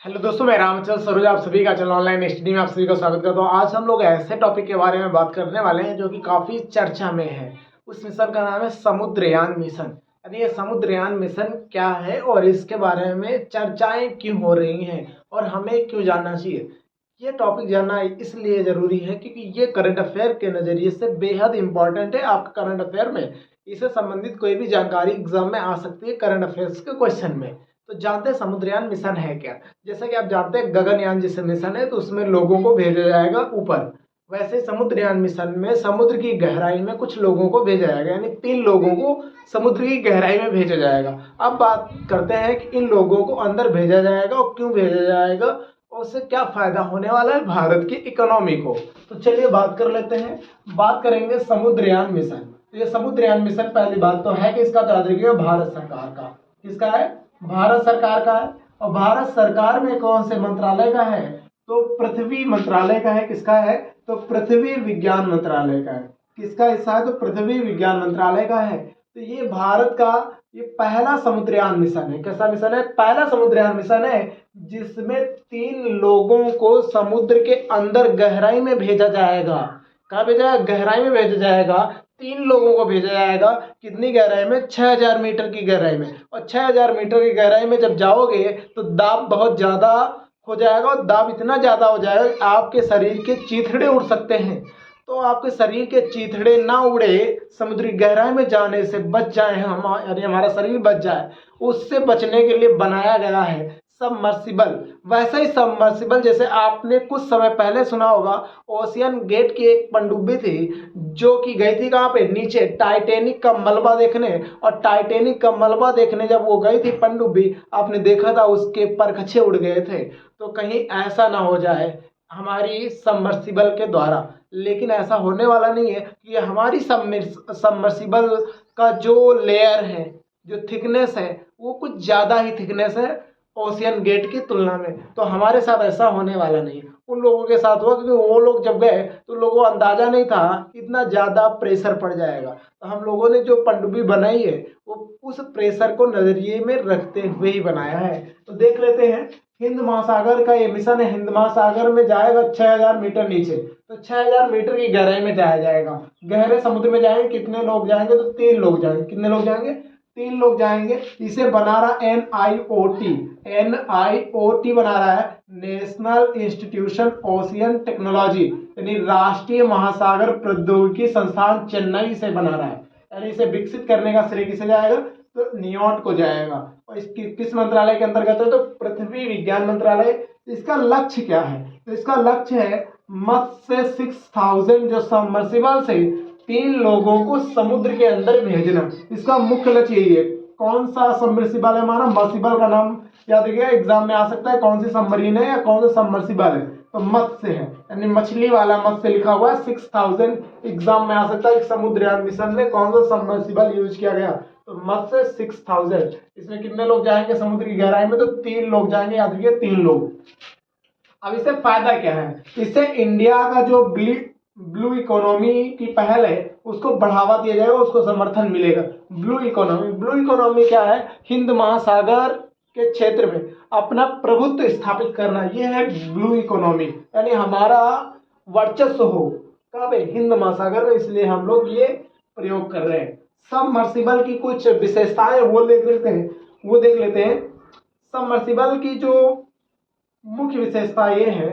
Hello दोस्तों, मैं रामचंद्र सरोज आप सभी का चैनल ऑनलाइन स्टडी में आप सभी का स्वागत करता हूँ। आज हम लोग ऐसे टॉपिक के बारे में बात करने वाले हैं जो कि काफ़ी चर्चा में है। उस मिशन का नाम है समुद्रयान मिशन। यानी ये समुद्रयान मिशन क्या है और इसके बारे में चर्चाएं क्यों हो रही हैं और हमें क्यों जानना चाहिए। ये टॉपिक जानना इसलिए ज़रूरी है क्योंकि ये करंट अफेयर के नज़रिए से बेहद इंपॉर्टेंट है। आपका करंट अफेयर में इससे संबंधित कोई भी जानकारी एग्जाम में आ सकती है करंट अफेयर्स के क्वेश्चन में। तो जानते हैं समुद्रयान मिशन है क्या। जैसा कि आप जानते हैं गगनयान जिसे मिशन है तो उसमें लोगों को भेजा जाएगा ऊपर। वैसे समुद्रयान मिशन में समुद्र की गहराई में कुछ लोगों को भेजा जाएगा, यानी 3 लोगों को समुद्र की गहराई में भेजा जाएगा। अब बात करते हैं कि इन लोगों को अंदर भेजा जाएगा और क्यों भेजा जाएगा और उससे क्या फायदा होने वाला है भारत की इकोनॉमी को। तो चलिए बात कर लेते हैं। बात करेंगे समुद्रयान मिशन। तो ये समुद्रयान मिशन पहली बात तो है कि इसका तो याद रखिएगा भारत सरकार का। किसका है? भारत सरकार का है। और भारत सरकार में कौन से मंत्रालय का है? तो पृथ्वी मंत्रालय का है। किसका है? तो पृथ्वी विज्ञान मंत्रालय का है। किसका हिस्सा है? तो पृथ्वी विज्ञान मंत्रालय का है। तो ये भारत का ये पहला समुद्रयान मिशन है। कैसा मिशन है? पहला समुद्रयान मिशन है जिसमें 3 लोगों को समुद्र के अंदर गहराई में भेजा जाएगा। कहाँ भेजा जाएगा? गहराई में भेजा जाएगा। 3 लोगों को भेजा जाएगा। कितनी गहराई में? 6000 मीटर की गहराई में। और 6000 मीटर की गहराई में जब जाओगे तो दाब बहुत ज़्यादा हो जाएगा और दाब इतना ज़्यादा हो जाएगा कि आपके शरीर के चीथड़े उड़ सकते हैं। तो आपके शरीर के चीथड़े ना उड़े, समुद्री गहराई में जाने से बच जाए हम, यानी हमारा शरीर बच जाए, उससे बचने के लिए बनाया गया है सबमर्सिबल। वैसा ही सबमर्सिबल जैसे आपने कुछ समय पहले सुना होगा, ओशियन गेट की एक पनडुब्बी थी जो कि गई थी कहाँ पे? नीचे टाइटैनिक का मलबा देखने। और टाइटैनिक का मलबा देखने जब वो गई थी पनडुब्बी, आपने देखा था उसके परखचे उड़ गए थे। तो कहीं ऐसा ना हो जाए हमारी सबमर्सिबल के द्वारा। लेकिन ऐसा होने वाला नहीं है कि हमारी सबमर्सिबल का जो लेयर है, जो थिकनेस है, वो कुछ ज़्यादा ही थिकनेस है ओशियन गेट की तुलना में। तो हमारे साथ ऐसा होने वाला नहीं है। उन लोगों के साथ हुआ क्योंकि वो लोग जब गए तो लोगों को अंदाजा नहीं था इतना ज़्यादा प्रेशर पड़ जाएगा। तो हम लोगों ने जो पनडुब्बी बनाई है वो उस प्रेशर को नजरिए में रखते हुए ही बनाया है। तो देख लेते हैं। हिंद महासागर का ये मिशन है। हिंद महासागर में जाएगा 6000 मीटर नीचे। तो 6000 मीटर की गहराई में जाया जाएगा। गहरे समुद्र में जाएंगे। कितने लोग जाएंगे? तो 3 लोग जाएंगे। कितने लोग जाएंगे? 3 लोग जाएंगे। इसे बना रहा NIOT बना रहा है, नेशनल इंस्टीट्यूशन ओशियन टेक्नोलॉजी, यानी राष्ट्रीय महासागर प्रौद्योगिकी संस्थान चेन्नई से बना रहा है। यानी इसे विकसित करने का श्रेय किसे जाएगा? तो नियोट को जाएगा। और इसकी किस मंत्रालय के अंतर्गत है? तो पृथ्वी विज्ञान मंत्रालय। इसका लक्ष्य क्या है? तो इसका लक्ष्य है मत्स्य 6000 जो सबमर्सिबल से 3 लोगों को समुद्र के अंदर भेजना। इसका मुख्य लक्ष्य यही है। कौन सा सबमर्सिबल है हमारा? मर्सिबल का नाम याद रखिएगा, एग्जाम में आ सकता है कौन सी सबमरीन है या कौन सा सबमर्सिबल है। तो मत्स्य है, यानी मछली वाला मत्स्य लिखा हुआ है। 6000 एग्जाम में आ सकता है कि समुद्रयान मिशन में कौन सा सबमर्सिबल यूज किया गया। तो मत्स्य 6000। इसमें कितने लोग जाएंगे समुद्र की गहराई में? तो 3 लोग जाएंगे। याद रखिए 3 लोग। अब इससे फायदा क्या है? इससे इंडिया का जो ब्लू इकोनॉमी की पहल है उसको बढ़ावा दिया जाएगा, उसको समर्थन मिलेगा। ब्लू इकोनॉमी क्या है? हिंद महासागर के क्षेत्र में अपना प्रभुत्व स्थापित करना, यह है ब्लू इकोनॉमी। यानी हमारा वर्चस्व हो कहाँ पे? हिंद महासागर में। इसलिए हम लोग ये प्रयोग कर रहे हैं। सबमर्सिबल की कुछ विशेषताएं वो देख लेते हैं। सबमर्सिबल की जो मुख्य विशेषता ये है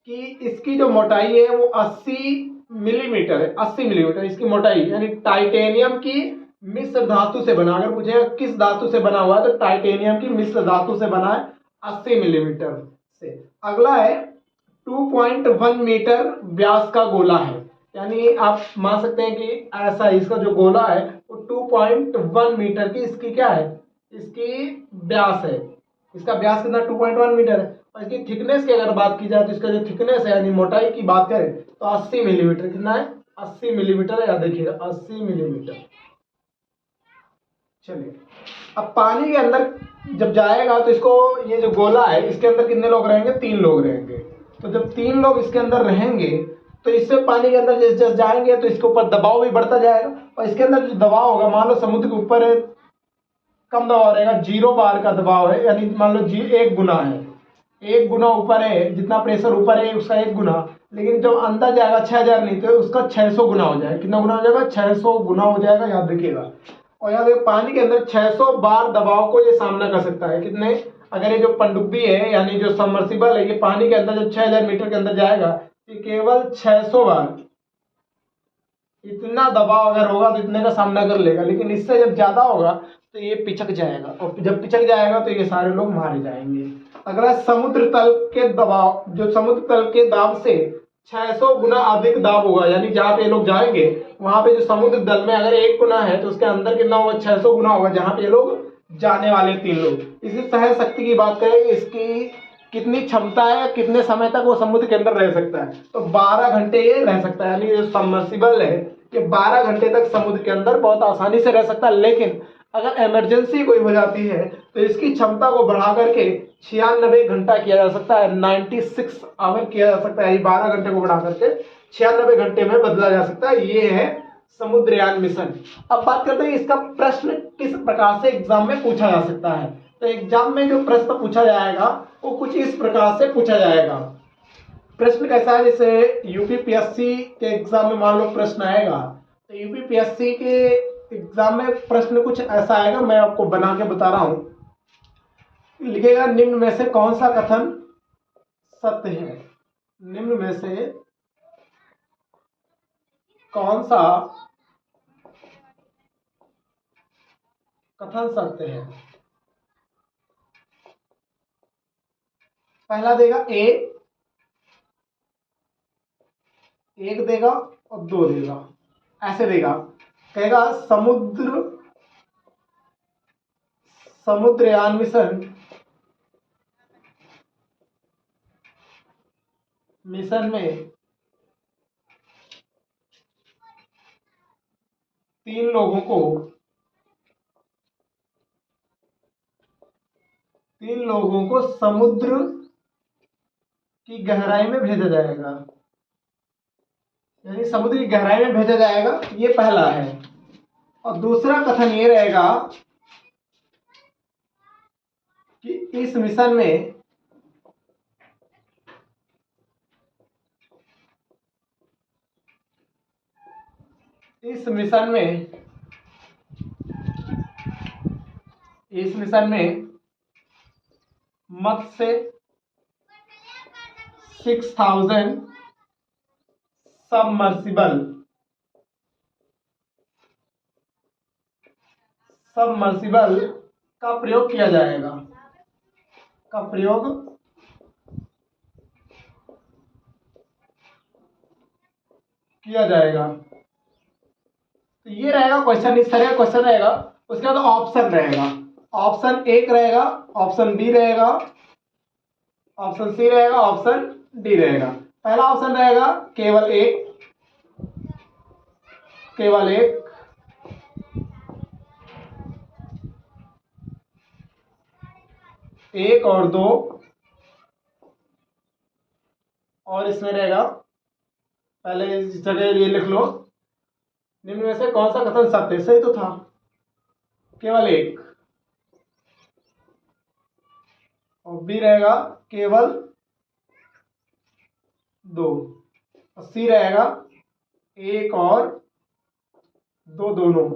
कि इसकी जो मोटाई है वो 80 मिलीमीटर है। 80 मिलीमीटर इसकी मोटाई, यानी टाइटेनियम की मिश्र धातु से बना। अगर पूछेगा किस धातु से बना हुआ है तो टाइटेनियम की मिश्र धातु से बना है 80 मिलीमीटर से। अगला है 2.1 मीटर व्यास का गोला है। यानी आप मान सकते हैं कि ऐसा इसका जो गोला है वो 2.1 मीटर की इसकी क्या है? इसकी व्यास है। इसका व्यास कितना? 2.1 मीटर है। और इसकी थिकनेस की अगर बात की जाए तो इसका जो थिकनेस है यानी मोटाई की बात करें तो 80 मिलीमीटर। कितना है? 80 मिलीमीटर है। याद रखिएगा 80 मिलीमीटर। चलिए, अब पानी के अंदर जब जाएगा तो इसको, ये जो गोला है इसके अंदर कितने लोग रहेंगे? 3 लोग रहेंगे। तो जब 3 लोग इसके अंदर रहेंगे तो इससे पानी के अंदर जैसे जैसे जाएंगे तो इसके ऊपर दबाव भी बढ़ता जाएगा। और इसके अंदर जो दबाव होगा, मान लो समुद्र के ऊपर कम दबाव रहेगा, 0 बार का दबाव है, यानी मान लो जी 1 गुना है, 1 गुना ऊपर है, जितना प्रेशर ऊपर है उसका 1 गुना, लेकिन जब अंदर जाएगा 6000 नहीं तो उसका 600 गुना हो जाएगा। कितना गुना हो जाएगा? 600 गुना हो जाएगा, याद रखिएगा। और याद रखिए पानी के अंदर 600 बार दबाव को ये सामना कर सकता है। कितने? अगर ये जो पनडुब्बी है यानी जो सबमर्सिबल है, ये पानी के अंदर जब 6000 मीटर के अंदर जाएगा तो केवल 600 बार इतना दबाव अगर होगा तो इतने का सामना कर लेगा, लेकिन इससे जब ज्यादा होगा तो ये पिचक जाएगा, और जब पिचक जाएगा तो ये सारे लोग मारे जाएंगे। अगला समुद्र तल के दबाव, जो समुद्र तल के दाब से 600 गुना अधिक दाब होगा, यानी जहाँ पे ये लोग जाएंगे वहां पे जो समुद्र तल में अगर 1 गुना है तो उसके अंदर कितना होगा? 600 गुना होगा, जहाँ पे ये लोग जाने वाले 3 लोग। इसी सहन शक्ति की बात करें, इसकी कितनी क्षमता है, कितने समय तक वो समुद्र के अंदर रह सकता है, तो 12 घंटे ये रह सकता है, यानी जो सबमर्सिबल है ये 12 घंटे तक समुद्र के अंदर बहुत आसानी से रह सकता है। लेकिन अगर इमरजेंसी कोई हो जाती है तो इसकी क्षमता को बढ़ा करके 96 घंटा किया जा सकता है, 96 आवर किया जा सकता है, 12 घंटे को बढ़ा करके 96 घंटे में बदला जा सकता है। ये है समुद्रयान मिशन। अब बात करते हैं इसका प्रश्न किस प्रकार से एग्जाम में पूछा जा सकता है। तो एग्जाम में जो प्रश्न पूछा जाएगा वो कुछ इस प्रकार से पूछा जाएगा। प्रश्न कैसा है? जैसे यूपीपीएससी के एग्जाम में मान लो प्रश्न आएगा, तो यूपीपीएससी के एग्जाम में प्रश्न कुछ ऐसा आएगा, मैं आपको बना के बता रहा हूं। लिखेगा निम्न में से कौन सा कथन सत्य है? निम्न में से कौन सा कथन सत्य है? पहला देगा ए, 1 देगा और 2 देगा, ऐसे देगा। कहेगा समुद्रयान मिशन में 3 लोगों को समुद्र की गहराई में भेजा जाएगा, यानी समुद्र की गहराई में भेजा जाएगा, ये पहला है। और दूसरा कथन ये रहेगा कि इस मिशन में मत्स्य 6000 सबमर्सिबल का प्रयोग किया जाएगा, तो ये रहेगा क्वेश्चन। इस तरह का क्वेश्चन रहेगा। उसके बाद ऑप्शन रहेगा, ऑप्शन 1 रहेगा, ऑप्शन बी रहेगा, ऑप्शन सी रहेगा, ऑप्शन डी रहेगा। पहला ऑप्शन रहेगा केवल एक, 1 और 2, और इसमें रहेगा, पहले इस जगह ये लिख लो, निम्न में से कौन सा कथन सत्य है? सही तो था, केवल 1। और बी रहेगा केवल 2, और सी रहेगा 1 और 2 दोनों।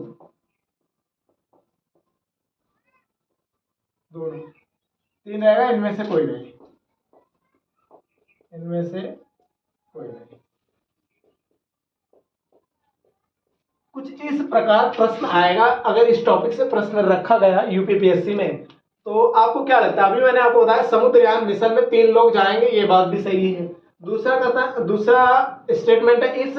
3 रहेगा, इनमें से कोई नहीं। कुछ इस प्रकार प्रश्न आएगा अगर इस टॉपिक से प्रश्न रखा गया यूपीपीएससी में। तो आपको क्या लगता है? अभी मैंने आपको बताया समुद्रयान मिशन में 3 लोग जाएंगे, ये बात भी सही है। दूसरा स्टेटमेंट है इस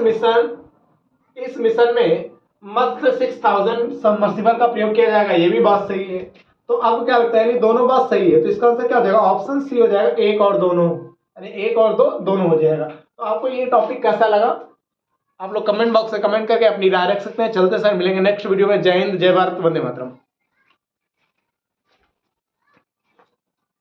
मिशन में मत्स्य 6000 सबमर्सिबल का प्रयोग किया जाएगा, ये भी बात सही है। तो आपको क्या लगता है? यानी दोनों बात सही है, तो इसका आंसर क्या हो जाएगा? ऑप्शन सी हो जाएगा, 1 और दोनों, यानी 1 और 2 दोनों हो जाएगा। तो आपको ये टॉपिक कैसा लगा? आप लोग कमेंट बॉक्स में कमेंट करके अपनी राय रख सकते हैं। चलते सर मिलेंगे नेक्स्ट वीडियो में। जय हिंद, जय भारत, वंदे मातरम।